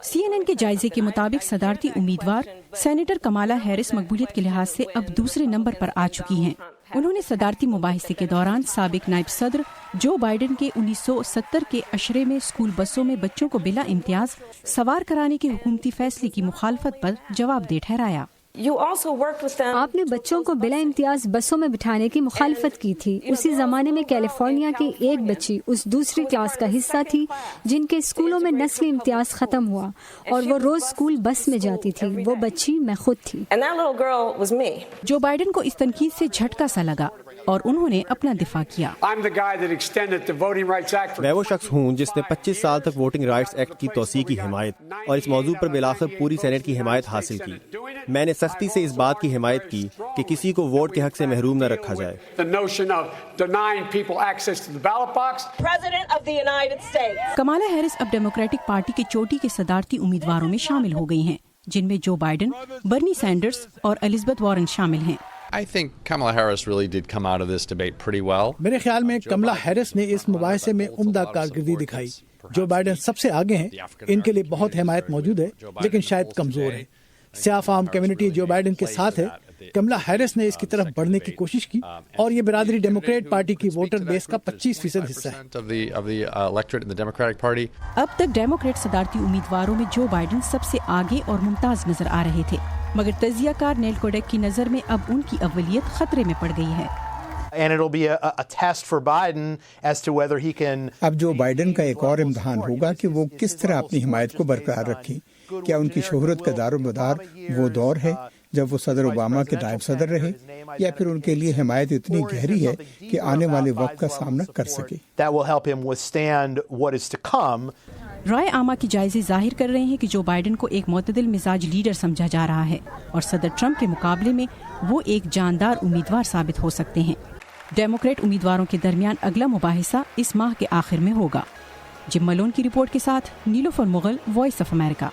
CNN کے جائزے کے مطابق صدارتی امیدوار سینیٹر کمالا ہیرس مقبولیت کے لحاظ سے اب دوسرے نمبر پر آ چکی ہیں۔ انہوں نے صدارتی مباحثے کے دوران سابق نائب صدر جو بائیڈن کے 1970 کے عشرے میں اسکول بسوں میں بچوں کو بلا امتیاز سوار کرانے کے حکومتی فیصلے کی مخالفت پر جواب دہ ٹھہرایا۔ آپ نے بچوں کو بلا امتیاز بسوں میں بٹھانے کی مخالفت کی تھی۔ اسی زمانے میں کیلیفورنیا کی ایک بچی اس دوسری کلاس کا حصہ تھی جن کے اسکولوں میں نسلی امتیاز ختم ہوا اور وہ روز اسکول بس میں جاتی تھی۔ وہ بچی میں خود تھی۔ جو بائیڈن کو اس تنقید سے جھٹکا سا لگا اور انہوں نے اپنا دفاع کیا۔ میں وہ شخص ہوں جس نے 25 سال تک ووٹنگ رائٹس ایکٹ کی توسیع کی حمایت اور اس موضوع پر بالآخر پوری سینٹ کی حمایت حاصل کی۔ میں نے سختی سے اس بات کی حمایت کی کہ کسی کو ووٹ کے حق سے محروم نہ رکھا جائے۔ کمالا ہیرس اب ڈیموکریٹک پارٹی کے چوٹی کے صدارتی امیدواروں میں شامل ہو گئی ہیں، جن میں جو بائیڈن، برنی سینڈرز اور الزبتھ وارن شامل ہیں۔ میرے خیال میں کملا ہیرس نے اس مباحثے میں عمدہ کارکردگی دکھائی۔ جو بائیڈن سب سے آگے ہیں، ان کے لیے بہت حمایت موجود ہے، لیکن شاید کمزور ہے۔ سیاہ فام کمیونٹی جو بائیڈن کے ساتھ ہے۔ کملا ہیرس نے اس کی طرف بڑھنے کی کوشش کی اور یہ برادری ڈیموکریٹ پارٹی کی ووٹر بیس کا 25% حصہ ہے۔ اب تک ڈیموکریٹ صدارتی امیدواروں میں جو بائیڈن سب سے آگے اور ممتاز نظر آ رہے تھے، مگر تجزیہ کار نیل کوڈیک کی نظر میں اب ان کی اولیت خطرے میں پڑ گئی ہے۔ اب جو بائیڈن کا ایک اور امتحان ہوگا کہ وہ کس طرح اپنی حمایت کو برقرار رکھیں۔ کیا ان کی شہرت کا دار و مدار وہ دور ہے جب وہ صدر اوباما کے نائب صدر رہے، یا پھر ان کے لیے حمایت اتنی گہری ہے کہ آنے والے وقت کا سامنا کر سکے؟ رائے عامہ کی جائزے ظاہر کر رہے ہیں کہ جو بائیڈن کو ایک معتدل مزاج لیڈر سمجھا جا رہا ہے اور صدر ٹرمپ کے مقابلے میں وہ ایک جاندار امیدوار ثابت ہو سکتے ہیں۔ ڈیموکریٹ امیدواروں کے درمیان اگلا مباحثہ اس ماہ کے آخر میں ہوگا۔ جم ملون کی رپورٹ کے ساتھ نیلوفر مغل، وائس آف امریکہ۔